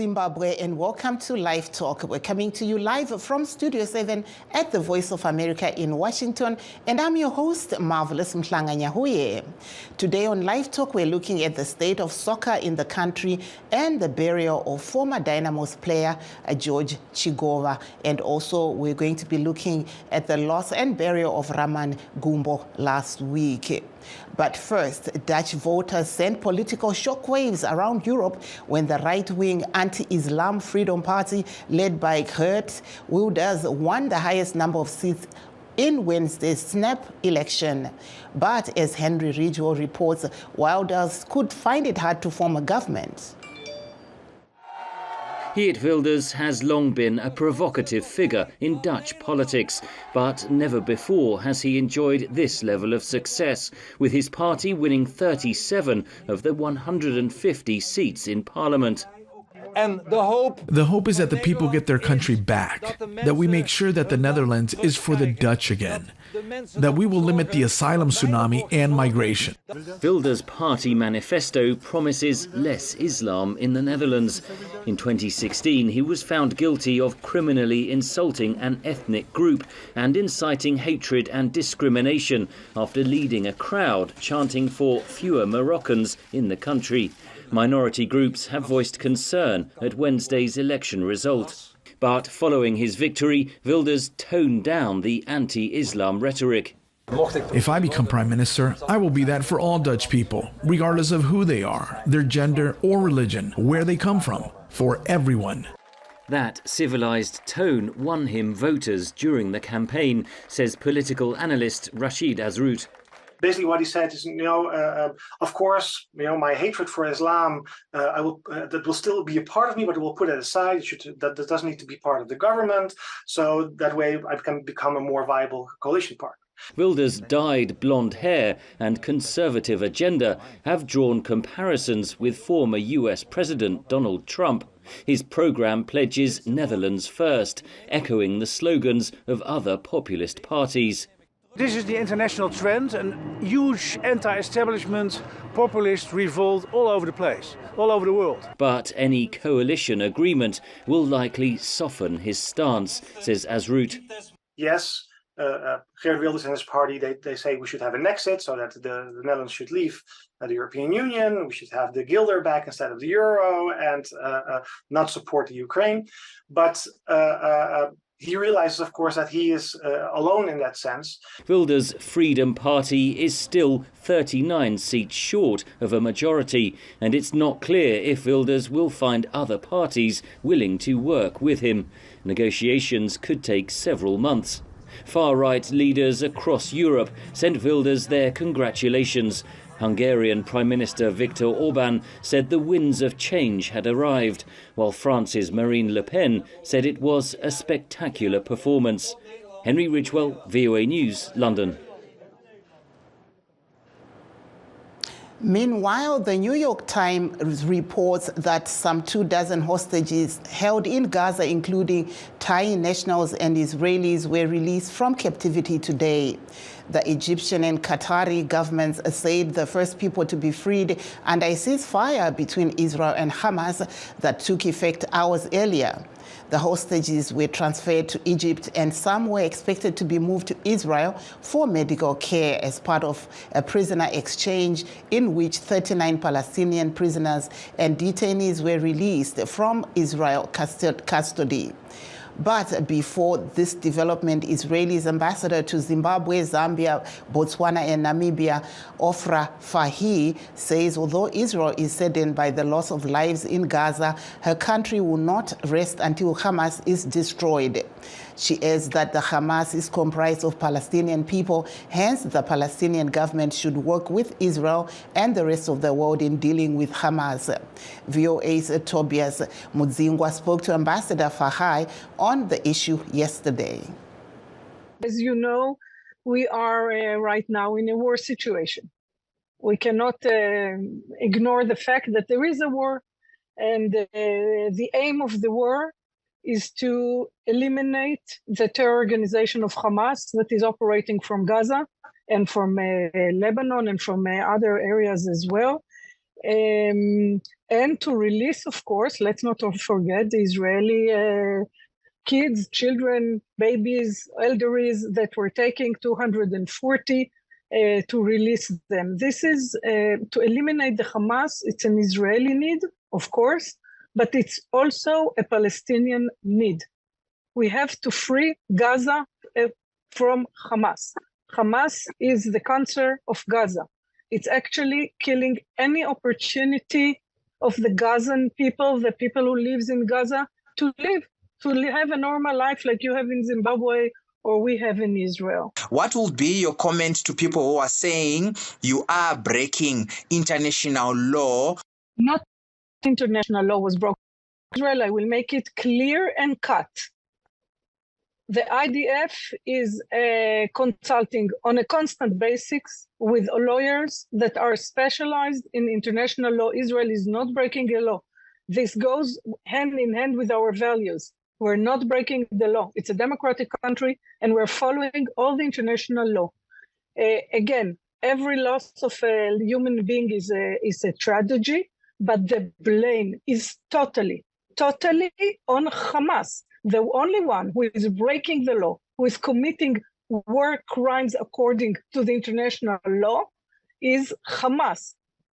Zimbabwe, and welcome to LiveTalk. We're coming to you live from Studio 7 at the Voice of America in Washington, and I'm your host, Marvelous Mhlanga-Nyahuye. Today on LiveTalk, we're looking at the state of soccer in the country and the burial of former Dynamos player George Chigova, and also we're going to be looking at the loss and burial of Raman Gumbo last week. But first, Dutch voters sent political shockwaves around Europe when the right-wing anti-Islam Freedom Party, led by Geert Wilders, won the highest number of seats in Wednesday's snap election. But as Henry Ridgwell reports, Wilders could find it hard to form a government. Geert Wilders has long been a provocative figure in Dutch politics, but never before has he enjoyed this level of success, with his party winning 37 of the 150 seats in Parliament. And the hope is that the people get their country back, that we make sure that the Netherlands is for the Dutch again, that we will limit the asylum tsunami and migration. Wilders' party manifesto promises less Islam in the Netherlands. In 2016, he was found guilty of criminally insulting an ethnic group and inciting hatred and discrimination after leading a crowd chanting for fewer Moroccans in the country. Minority groups have voiced concern at Wednesday's election result. But following his victory, Wilders toned down the anti-Islam rhetoric. If I become Prime Minister, I will be that for all Dutch people, regardless of who they are, their gender or religion, where they come from, for everyone. That civilized tone won him voters during the campaign, says political analyst Rashid Azrout. Basically what he said is, of course, my hatred for Islam, that will still be a part of me, but we'll put it aside. That doesn't need to be part of the government. So that way I can become a more viable coalition partner. Wilders' dyed blonde hair and conservative agenda have drawn comparisons with former US President Donald Trump. His programme pledges Netherlands first, echoing the slogans of other populist parties. This is the international trend, and huge anti-establishment populist revolt all over the place, all over the world. But any coalition agreement will likely soften his stance, says Azrout. Yes, Geert Wilders and his party, they say we should have an exit so that the Netherlands should leave the European Union, we should have the guilder back instead of the euro, and not support the Ukraine. But he realizes, of course, that he is alone in that sense. Wilders' Freedom Party is still 39 seats short of a majority, and it's not clear if Wilders will find other parties willing to work with him. Negotiations could take several months. Far-right leaders across Europe sent Wilders their congratulations. Hungarian Prime Minister Viktor Orban said the winds of change had arrived, while France's Marine Le Pen said it was a spectacular performance. Henry Ridgwell, VOA News, London. Meanwhile, the New York Times reports that some 24 hostages held in Gaza, including Thai nationals and Israelis, were released from captivity today. The Egyptian and Qatari governments said the first people to be freed under a ceasefire between Israel and Hamas that took effect hours earlier. The hostages were transferred to Egypt, and some were expected to be moved to Israel for medical care as part of a prisoner exchange in which 39 Palestinian prisoners and detainees were released from Israel custody. But before this development, Israel's ambassador to Zimbabwe, Zambia, Botswana, and Namibia, Ofra Fahy, says although Israel is saddened by the loss of lives in Gaza, her country will not rest until Hamas is destroyed. She adds that the Hamas is comprised of Palestinian people, hence the Palestinian government should work with Israel and the rest of the world in dealing with Hamas. VOA's Tobias Mudzingwa spoke to Ambassador Fahy on the issue yesterday. As you know, we are right now in a war situation. We cannot ignore the fact that there is a war, and the aim of the war is to eliminate the terror organization of Hamas that is operating from Gaza and from Lebanon and from other areas as well. and to release, of course, let's not forget the Israeli kids, children, babies, elderlies that were taking 240 to release them. This is to eliminate the Hamas. It's an Israeli need, of course, but it's also a Palestinian need. We have to free Gaza from Hamas. Hamas is the cancer of Gaza. It's actually killing any opportunity of the Gazan people, the people who live in Gaza, to live, to have a normal life like you have in Zimbabwe or we have in Israel. What will be your comment to people who are saying you are breaking international law? Not international law was broken. Israel, I will make it clear and cut. The IDF is consulting on a constant basis with lawyers that are specialized in international law. Israel is not breaking a law. This goes hand in hand with our values. We're not breaking the law. It's a democratic country, and we're following all the international law. Again, every loss of a human being is a tragedy, but the blame is totally on Hamas. The only one who is breaking the law, who is committing war crimes according to the international law, is Hamas,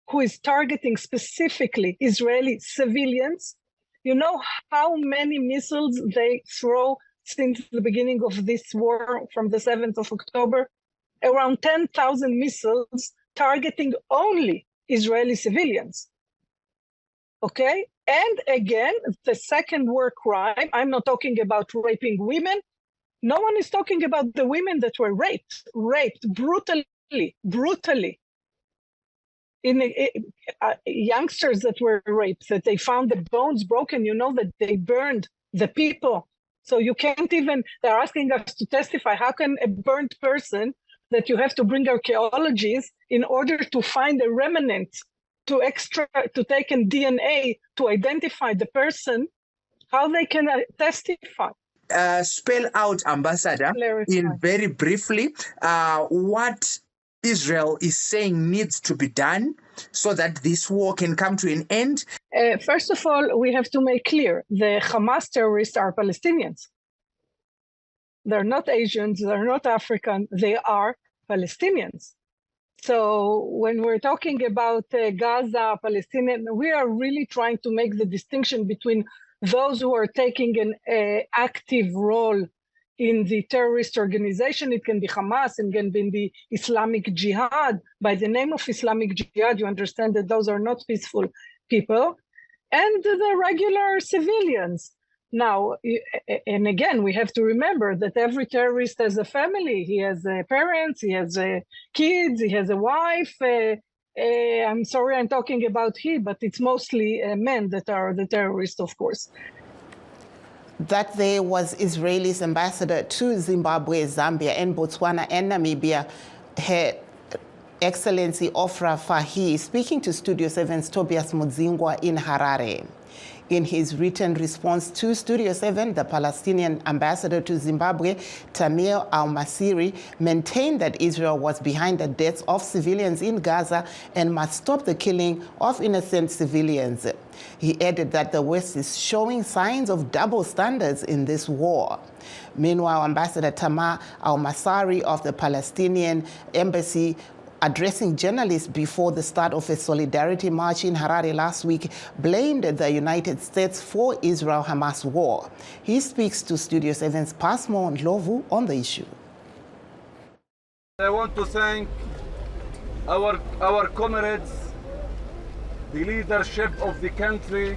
who is targeting specifically Israeli civilians. You know how many missiles they throw since the beginning of this war from the 7th of October? Around 10,000 missiles targeting only Israeli civilians. Okay? And again, the second war crime, I'm not talking about raping women. No one is talking about the women that were raped brutally. Youngsters that were raped, that they found the bones broken, you know, that they burned the people. So you can't even, they're asking us to testify. How can a burnt person that you have to bring archaeologists in order to find a remnant to take in DNA to identify the person, how they can testify? Spell out, Ambassador, in very briefly, what Israel is saying needs to be done so that this war can come to an end. First of all, we have to make clear the Hamas terrorists are Palestinians. They're not Asians, they're not African, they are Palestinians. So when we're talking about Gaza, Palestinian, we are really trying to make the distinction between those who are taking an active role in the terrorist organization. It can be Hamas, it can be the Islamic Jihad. By the name of Islamic Jihad, you understand that those are not peaceful people, and the regular civilians. Now, and again, we have to remember that every terrorist has a family. He has parents, he has kids, he has a wife. I'm sorry I'm talking about he, but it's mostly men that are the terrorists, of course. That there was Israel's ambassador to Zimbabwe, Zambia, and Botswana and Namibia, Her Excellency Ofra Fahy, speaking to Studio 7's Tobias Mudzingwa in Harare. In his written response to Studio 7, the Palestinian ambassador to Zimbabwe, Tamir al-Masiri, maintained that Israel was behind the deaths of civilians in Gaza and must stop the killing of innocent civilians. He added that the West is showing signs of double standards in this war. Meanwhile, Ambassador Tamir al-Masiri of the Palestinian embassy, addressing journalists before the start of a solidarity march in Harare last week, blamed the United States for Israel-Hamas war. He speaks to Studio 7's Pasmo Ndlovu on the issue. I want to thank our comrades, the leadership of the country,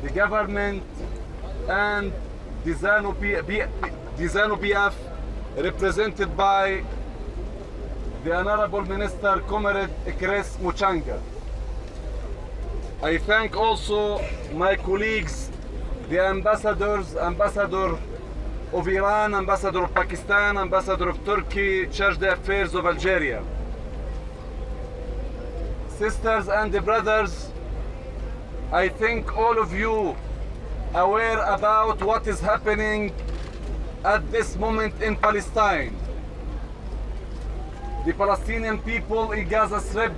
the government, and the ZANU-PF, represented by the Honorable Minister, Comrade Chris Muchanga. I thank also my colleagues, the ambassadors, Ambassador of Iran, Ambassador of Pakistan, Ambassador of Turkey, Charge d'Affaires of Algeria. Sisters and brothers, I think all of you aware about what is happening at this moment in Palestine. The Palestinian people in Gaza Strip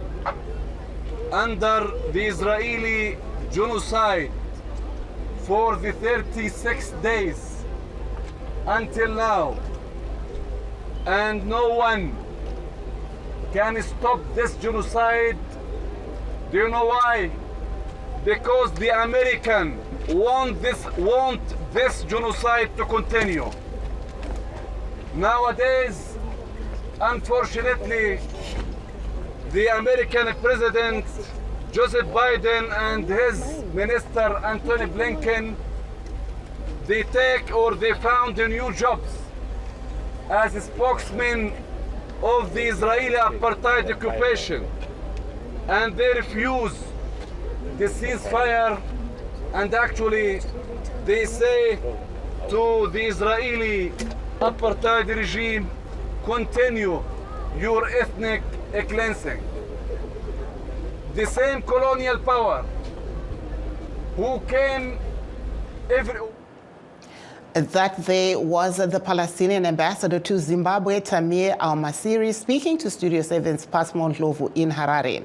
under the Israeli genocide for the 36 days until now, and no one can stop this genocide. Do you know why? Because the Americans want this genocide to continue. Nowadays, unfortunately, the American President Joseph Biden and his Minister Antony Blinken, they found new jobs as spokesmen of the Israeli apartheid occupation, and they refuse the ceasefire, and actually they say to the Israeli apartheid regime, continue your ethnic cleansing. The same colonial power who came That there was the Palestinian ambassador to Zimbabwe, Tamir Al-Masiri, speaking to Studio 7's Pasmo Ndlovu in Harare.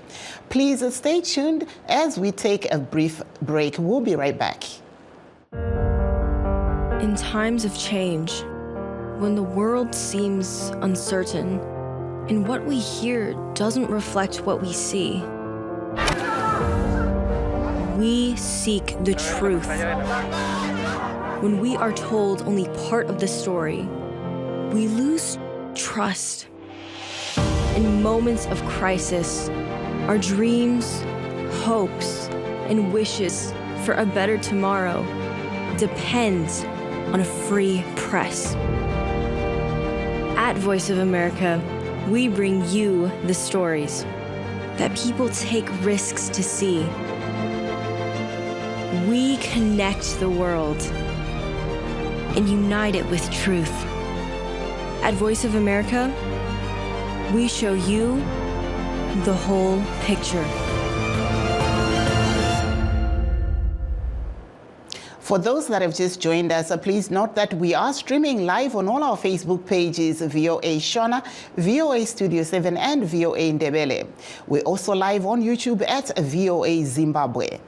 Please stay tuned as we take a brief break. We'll be right back. In times of change, when the world seems uncertain and what we hear doesn't reflect what we see, we seek the truth. When we are told only part of the story, we lose trust. In moments of crisis, our dreams, hopes, and wishes for a better tomorrow depends on a free press. At Voice of America, we bring you the stories that people take risks to see. We connect the world and unite it with truth. At Voice of America, we show you the whole picture. For those that have just joined us, please note that we are streaming live on all our Facebook pages, VOA Shona, VOA Studio 7, and VOA Ndebele. We're also live on YouTube at VOA Zimbabwe.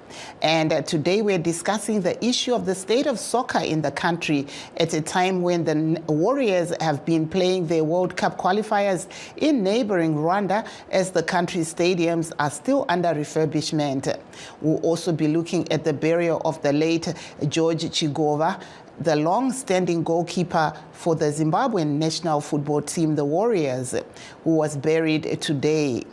And today we're discussing the issue of the state of soccer in the country at a time when the Warriors have been playing their World Cup qualifiers in neighboring Rwanda as the country's stadiums are still under refurbishment. We'll also be looking at the burial of the late George Chigova, the long-standing goalkeeper for the Zimbabwean national football team, the Warriors, who was buried today.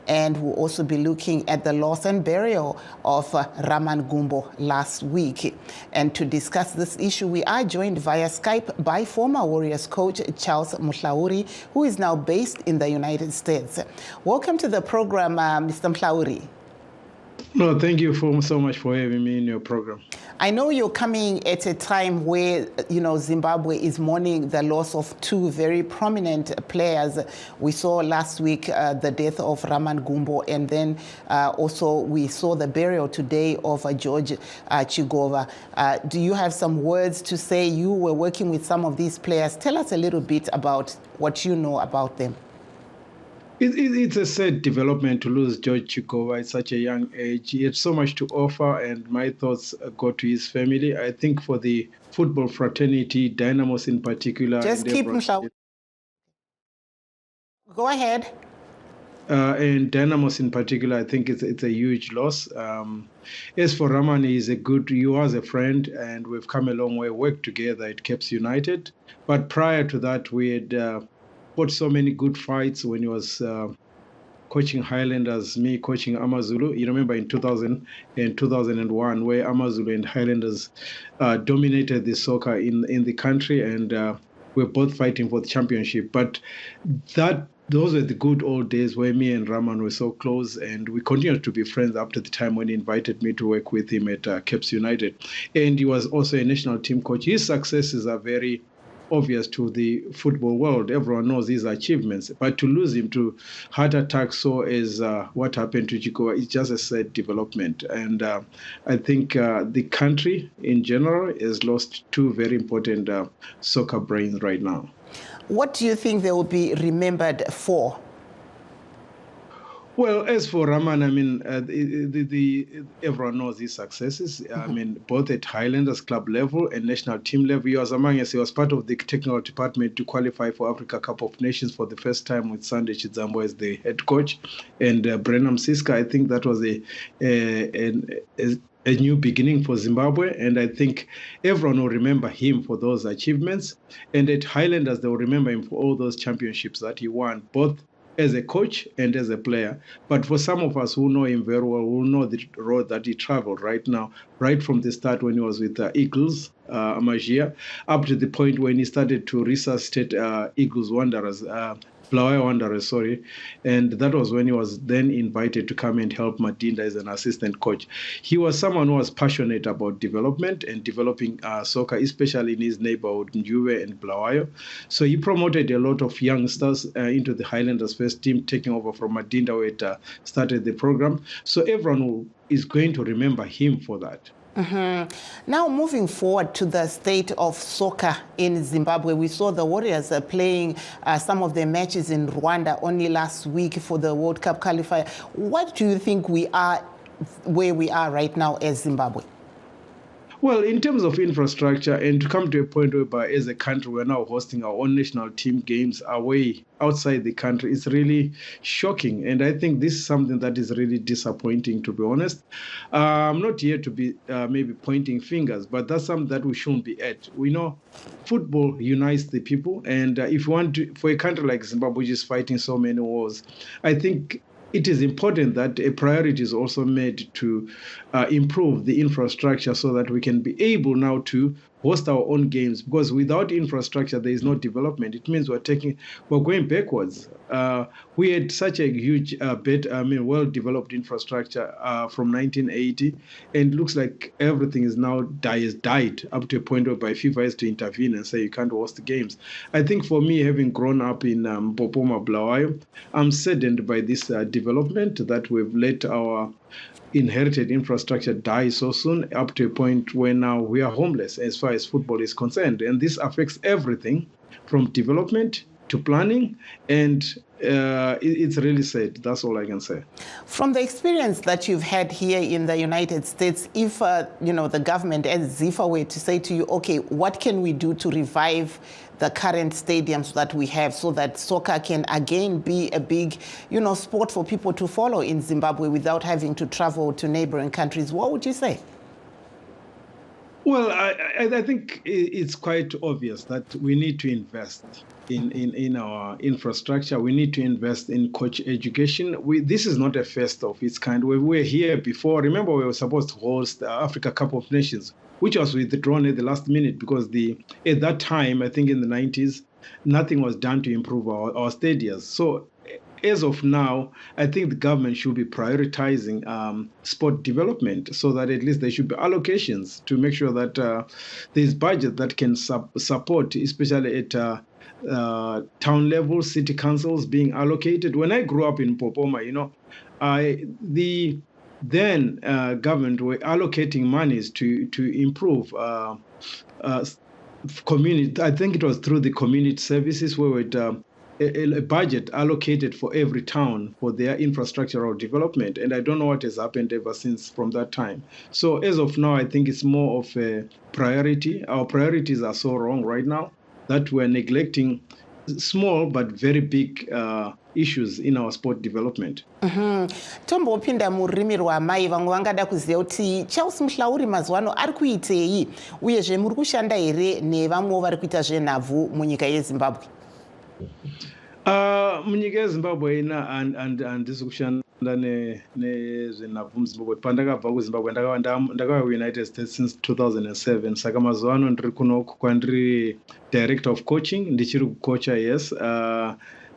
And we'll also be looking at the loss and burial of Raman Gumbo last week. And to discuss this issue, we are joined via Skype by former Warriors coach Charles Mhlauri, who is now based in the United States. Welcome to the program, Mr. Mhlauri. No, thank you so much for having me in your program. I know you're coming at a time where, Zimbabwe is mourning the loss of two very prominent players. We saw last week the death of Raman Gumbo, and then also we saw the burial today of George Chigova. Do you have some words to say? You were working with some of these players. Tell us a little bit about what you know about them. It's a sad development to lose George Chigova at such a young age. He had so much to offer, and my thoughts go to his family. I think for the football fraternity, Dynamos in particular. Just keep him. Go ahead. And Dynamos in particular, I think it's a huge loss. As for Raman, he was a friend, and we've come a long way, worked together at Caps United. But prior to that, we had fought so many good fights when he was coaching Highlanders, me coaching Amazulu. You remember in 2000 and 2001, where Amazulu and Highlanders dominated the soccer in the country, and we're both fighting for the championship. But those were the good old days where me and Raman were so close, and we continued to be friends up to the time when he invited me to work with him at Caps United. And he was also a national team coach. His successes are very obvious to the football world. Everyone knows his achievements, but to lose him to heart attack, so as what happened to Chigova, is just a sad development. And I think the country in general has lost two very important soccer brains right now. What do you think they will be remembered for? Well, as for Raman, I mean, everyone knows his successes. I mean, both at Highlanders club level and national team level. He was among us. He was part of the technical department to qualify for Africa Cup of Nations for the first time with Sunday Chidzambo as the head coach, and Brenham Siska. I think that was a new beginning for Zimbabwe, and I think everyone will remember him for those achievements. And at Highlanders, they will remember him for all those championships that he won, both as a coach and as a player. But for some of us who know him very well, who know the road that he traveled right now, right from the start when he was with Eagles, Amagia, up to the point when he started to resuscitate Eagles Wanderers, Blawayo Wanderers, sorry. And that was when he was then invited to come and help Madinda as an assistant coach. He was someone who was passionate about development and developing soccer, especially in his neighborhood, Njuwe and Blawayo. So he promoted a lot of youngsters into the Highlanders first team, taking over from Madinda, where it started the program. So everyone is going to remember him for that. Now, moving forward to the state of soccer in Zimbabwe, we saw the Warriors playing some of their matches in Rwanda only last week for the World Cup qualifier. What do you think we are where we are right now as Zimbabwe? Well, in terms of infrastructure, and to come to a point whereby as a country we're now hosting our own national team games away outside the country, it's really shocking. And I think this is something that is really disappointing, to be honest. I'm not here to be maybe pointing fingers, but that's something that we shouldn't be at. We know football unites the people. And if you want to, for a country like Zimbabwe, which is fighting so many wars, I think it is important that a priority is also made to improve the infrastructure so that we can be able now to host our own games, because without infrastructure, there is no development. It means we're going backwards. We had such a huge, well-developed infrastructure from 1980, and it looks like everything is now died up to a point where FIFA has to intervene and say you can't host the games. I think for me, having grown up in Popoma, Blawayo, I'm saddened by this development that we've let our inherited infrastructure die so soon, up to a point where now we are homeless as far as football is concerned. And this affects everything from development to planning, and it's really sad. That's all I can say. From the experience that you've had here in the United States, if the government as ZIFA were to say to you, okay, what can we do to revive the current stadiums that we have so that soccer can again be a big, sport for people to follow in Zimbabwe without having to travel to neighboring countries, what would you say? Well, I think it's quite obvious that we need to invest in our infrastructure. We need to invest in coach education. This is not a first of its kind. We were here before. Remember, we were supposed to host the Africa Cup of Nations, which was withdrawn at the last minute because at that time, I think in the 90s, nothing was done to improve our stadiums. So as of now, I think the government should be prioritizing sport development so that at least there should be allocations to make sure that there's budget that can support, especially at town level, city councils being allocated. When I grew up in Popoma, the then government were allocating monies to improve community. I think it was through the community services where a budget allocated for every town for their infrastructural development. And I don't know what has happened ever since from that time. So as of now, I think it's more of a priority. Our priorities are so wrong right now that we're neglecting small but very big issues in our sport development. Tombopinda murimi rwamai vamwe vangada kuziva kuti Charles Muhlauri mazuwano ari kuitei uyezve muri kushanda here nevamwe vari kuita zvenhabvu munyika yeZimbabwe? Munyika yeZimbabwe handisi kushanda nezvenhabvu muZimbabwe. Pandakabva kuZimbabwe ndakauya kuUnited States since 2007. Saka mazuwano ndiri kunoku kwandiri director of coaching, ndichiri kukocha, yes.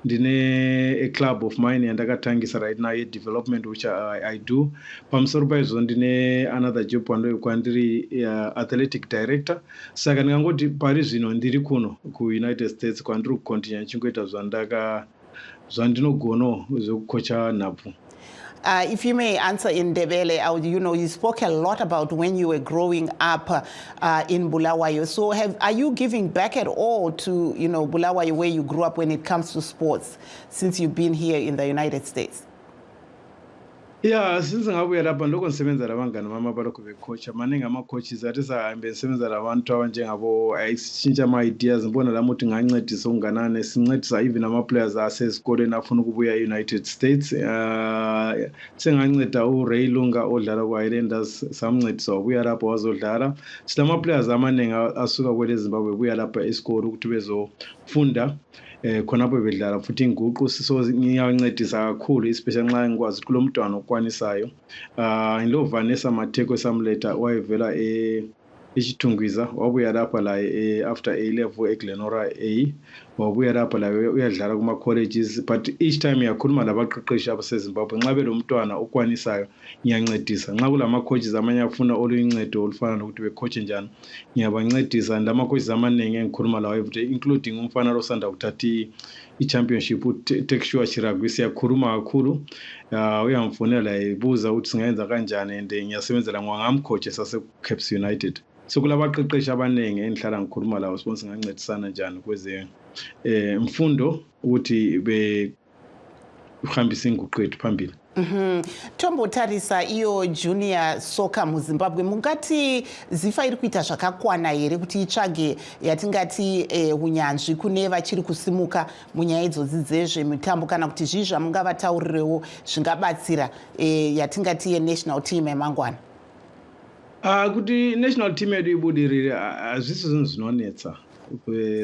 Ndine a club of mine yandakatangisa right now development which I do. Pamusoro paizvo ndine another job kwandiri athletic director. Saka ndingangoti pari zvino ndiri kuno kuUnited States kwandiri kukontinue ndichingoita zvandinogono zvekukocha nhabvu. If you may answer in Ndebele, you spoke a lot about when you were growing up in Bulawayo. So are you giving back at all to, Bulawayo where you grew up when it comes to sports, since you've been here in the United States? Yeah, since ngabuya lapha ndoko ngisebenza labangani mama balokho becoacha maningi ama-coaches athi sahambe sisebenza labantu abanjengabo ayishintsha ama-ideas ngibona lami ukuthi ngancedisa okunganani sincedisa even ama-players asesikoleni afuna ukubuya e-United States senganceda uRay Lunga odlala kwa-Highlanders samncedisa wabuya lapho wazodlala silama-players amaningi asuka kwele Zimbabwe buya lapha esikolo ukuthi bezofunda khonapho bedlala futhi inguqu so ngiyancedisa kakhulu especially nxa ngikwazi kulo mntwana okwanisayo ilo Vanessa Matheko esamletha wayevela eChitungwiza wabuya lapha la after A level eGlenora A wabuya lapha la uyadlala kuma colleges but each time yakhuluma labaqeqeshi abaseZimbabwe nxa belo mntwana okwanisayo ngiyancedisa nxa kulama coaches amanye afuna oluyincedo olufana nokuthi becoach njani ngiyabancedisa ndama coaches amaningi engikhuluma lawo everyday including umfana losanda ukuthatha i-championship uTexua Chiragwi siyakhuluma kakhulu uyamfonela ebuza ukuthi singayenza kanjani and ngiyasebenzela ngamcoach sase-Caps United so kulabaqeqeshi abaningi engihlala ngikhuluma lawo sibona singancedisana njani kweze mfundo ukuthi behambisa inguqu yethu phambili. Tombotarisa iyo junior soccer muZimbabwe mungati zifa iri kuita zvakakwana here kuti itsvage yatingati unyanzvi kune vachiri kusimuka munyaya idzodzi dzezvemitambo kana kuti zvii zvamungavataurirewo zvingabatsira yatingati yenational team yemangwana? Kuti national team yedu ibudirire hazvisi zvinhu zvinonetsa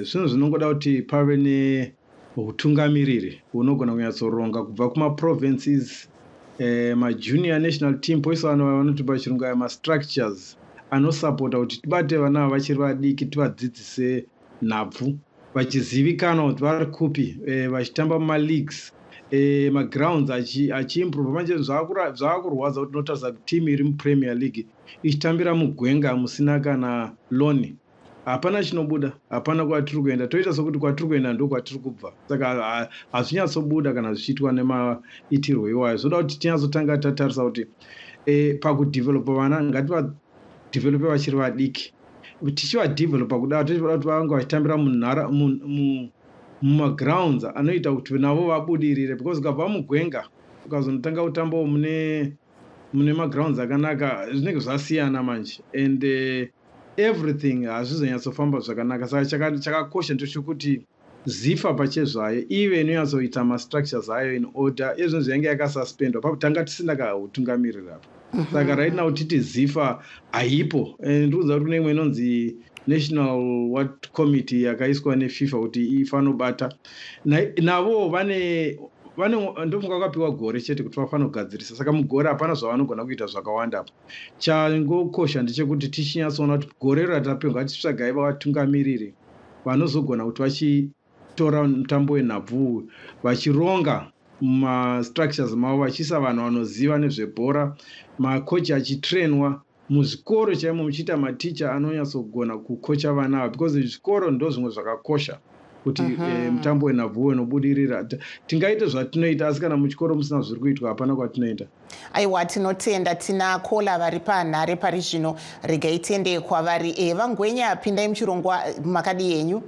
zvinhu zvinongoda kuti pave neutungamiriri unogona kunyatsoronga kubva kuma-provinces majunior national team poisa vanhu vanoti pachirungu aya ma-structures anosapota kuti tibate vana vachiri vadiki tivadzidzise nhabvu vachizivikanwa kuti vari kupi vachitamba muma-leagues ma-grounds achiimprove manje zvaakurwadza kuti notarisa kuti team iri mupremier league ichitambira mugwenga musina kana loni hapana chinobuda hapana kwatiri kuenda toita sokuti kwatiri kuenda ndo kwatiri kubva saka hazvinyatsobuda kana zvichiitwa nemaitirwo iwayo zvoda kuti tinyatsotanga tatarisa kuti pakudevelopa vana ngativadhevelope vachiri vadiki tichivadhevelopa kudaro tichivada kuti vange vachitambira mumagrounds anoita kuti navo vabudirire because ukabva mugwenga ukazonotanga kutambawo mune magrounds akanaka zvinenge zvasiyana manje and everything hazvizonyatsofamba zvakanaka saka chakakosha ndechokuti zifa pachezvayo ive inonyatsoita mastructures ayo in order izvo zvainge yakasuspendwa pakutanga tisina kautungamirira saka right now titi zifa haipo ndikuudza kuti kune imwe inonzi national what committee yakaiswa neFIFA kuti ifanobata navo vane ndofunga vakapiwa gore chete kuti vafanira kugadzirisa saka mugore hapana zvavanogona kuita zvakawanda changokosha ndechekuti tichinyatsoona kuti gore ratapiwa ngatitsvagai vatungamiriri vanozogona kuti vachitora mutambo wenhabvu vachironga mumastructures mavo vachiisa vanhu vanoziva nezvebhora makochi achitrainwa muzvikoro chaimo muchiita maticha anonyatsogona kukocha vana ava because zvikoro ndo zvimwe zvakakosha kuti mutambo wenhabvu unobudirira tingaite zvatinoita asi kana muchikoro musina zviri kuitwa hapana kwatinoenda. Aiwa, tinotenda tina kola vari panhare pari zvino regai tiende kwavari vangwenya pindai muchirongwa makadi yenyu.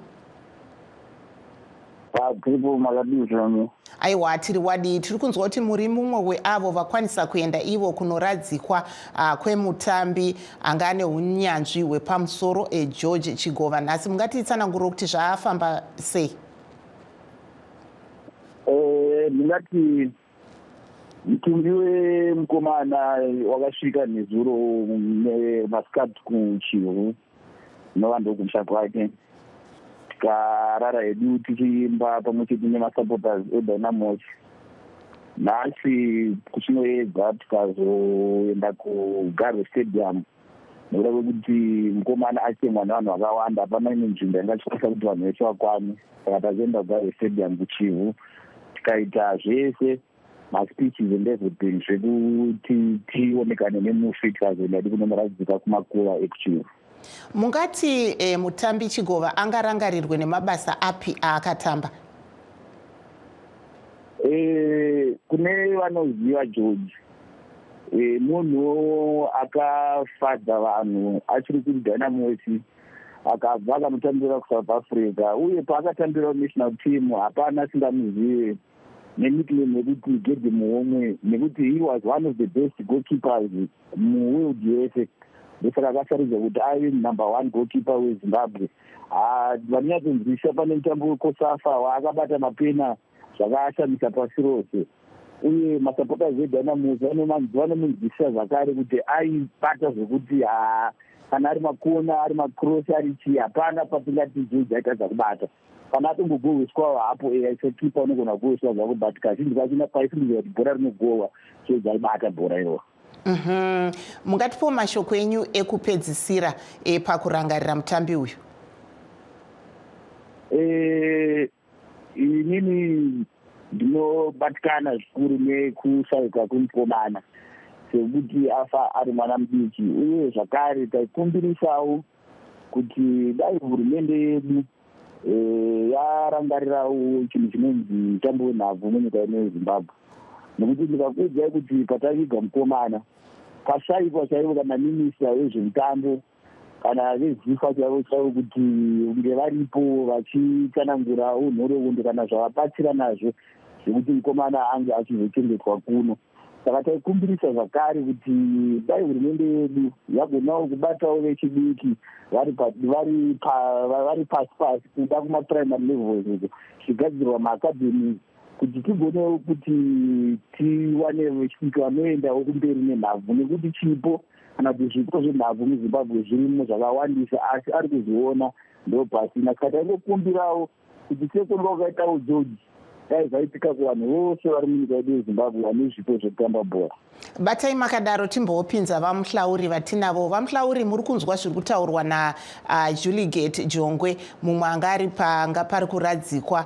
Aiwa, tiri wadi tiri kunzwa kuti muri mumwe weavo vakwanisa kuenda ivo kunoradzikwa kwemutambi anga ane unyanzvi hwepamusoro George Chigova nhasi mungatitsanangurira kuti zvaafamba sei? Ndingati mutumbi wemukomana wakasvika nezuro masikati kuchivu inova ndokumushando kwake tikarara hedu tichiimba pamwe chete nemasupporters eDynamos nhasi kuchinoedza tikazoenda kuGaza stadium nekuda kwekuti mukomana atemwa nevanhu vakawanda hapana imwe nzvimbo ingachikwanisa kuti vanhu veshe vakwane saka tazoenda kuGaza stadium kuchivu tikaita zvese maspeeches and everything zvekuti tionekane nemufi tikazoenda kunomuradzika kumakuva ekuchivu. Mungati mutambi Chigova angarangarirwe nemabasa api aakatamba? Kune vanoziva George munhu akafadza vanhu achiri kuri Dynamos akabva akanotambira kuSouth Africa uye paakatambira national team hapana singamuzive nenickname yekuti Gedde Muhomwe nekuti he was one of the best goalkeepers muworld yese. Ndosaka akasaridza kuti ave number 1 goalkeeper weZimbabwe. Vanyatsonzwisisa pane mutambo wekosafa waakabata mapena zvakaashamisa pasi rose. Uye masupporters eDynamos vanomunzwisisa zvakare kuti aibata zvokuti kana ari makona ari macross ari chii hapana patingati George aita zvakubata. Kana atongogohweswawo hapo sekipa unogona kugohweswa zvako but kazhinji kachina paifundiza kuti bhora rinogohwa George aibata bhora iroro. Mungatipo mashoko enyu ekupedzisira pakurangarira mutambi uyu? Inini ndinobatikana zvikuru nekushaika kwemukomana sekuti afa ari mwana mudiki, uye zvakare taikumbirisawo kuti dai hurumende yedu yarangarirawo chinhu chinonzi mutambo wenhabvu munyika ino yeZimbabwe. Nekuti ndikakuudzai kuti pataviga mukomana pashayikwa chaivo kana minista wezvemutambo kana vezifa chaivo kuti unge varipo vachitsanangura unhoroondo kana zvavabatsira nazvo zvekuti mukomana ange achizochengetwa kuno. Saka taikumbirisa zvakare kuti dai hurumende yedu yagonawo kubatawo vechidiki vari pasi kuda kumaprimary levels zvigadzirwa maakademi kuti tigonewo kuti tiwane vechidiki vanoendawo kumberi nenhabvu, nekuti chipo kana kuti zvipo zvenhabvu muZimbabwe zvirimo zvakawandisa asi ari kuzviona ndo pasina. Saka taingokumbirawo kuti sekunga wakaitawo George dai zvaitika kuvanhu vose vari munyika yedu yeZimbabwe vane zvipo zvekutamba bhora. Batai makadaro timbopinza vamuhlauri vatinavo. Vamuhlauri, muri kunzwa zviri kutaurwa naJuliet Jongwe, mumwe anga ari panga pari kuradzikwa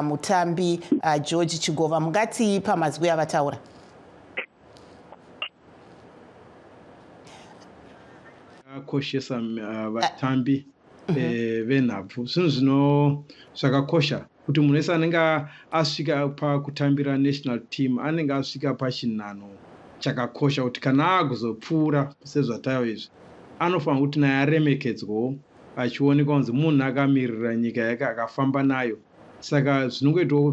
mutambi George Chigova. Mungati pamazwi avataura? Akoshesa vatambi venhabvu. Zvinhu zvino zvakakosha kuti munhu wese anenge asvika pakutambira national team anenge asvika pachinhano chakakosha kuti kana agozopfuura sezvatayo izvi anofanira kuti naye aremekedzwawo achionekwa kunzi munhu akamirira nyika yake akafamba nayo. Saka zvinongoitwawo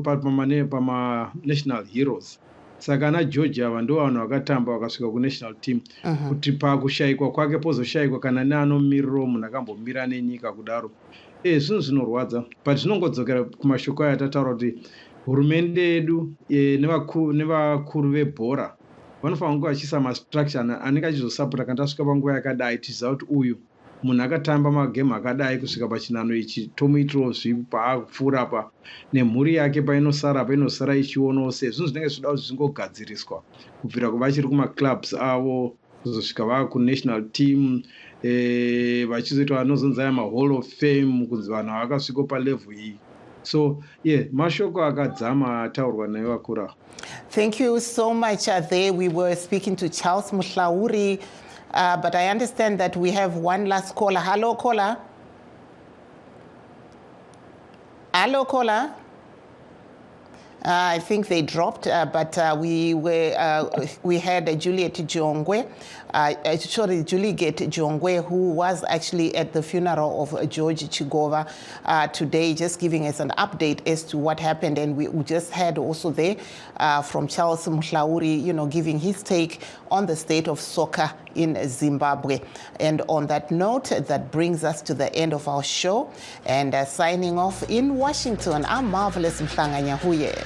pama-national heroes. Saka ana George ava ndo vanhu vakatamba vakasvika kunational team kuti pakushayikwa kwake pozoshayikwa kana neanomirirawo munhu akambomira nenyika kudaro. Zvinhu zvinorwadza, but zvinongodzokera kumashoko aya atataura kuti hurumende yedu nevakuru vebhora vanofanira kunge vachiisa mastructure anenge achizosapota kana tasvika panguva yakadai tiziva kuti uyu munhu akatamba magemu akadai kusvika pachinhano ichi tomuitirawo zvipi paakupfuura apa nemhuri yake painosara ichionawo sei. Zvinhu zvinenge zvichida kuti zvingogadziriswa kubvira vachiri kumaclubs avo kuzosvika vava kunational team vachizoita vanozonzi aya mahall of fame kunzi vanhu vakasvika palevel iyi. So mashoko akadzama ataurwa nevakura. Thank you so much. There we were speaking to Charles Muhlauri, but I understand that we have one last caller. Hello, caller. Hello, caller. I think they dropped, but we had Juliet Jongwe, Juliet Jongwe, who was actually at the funeral of George Chigova today, just giving us an update as to what happened. And we just had also there from Charles Muhlauri, giving his take on the state of soccer in Zimbabwe. And on that note, that brings us to the end of our show. And signing off in Washington, I'm Marvelous Mhlanga Nyahuye.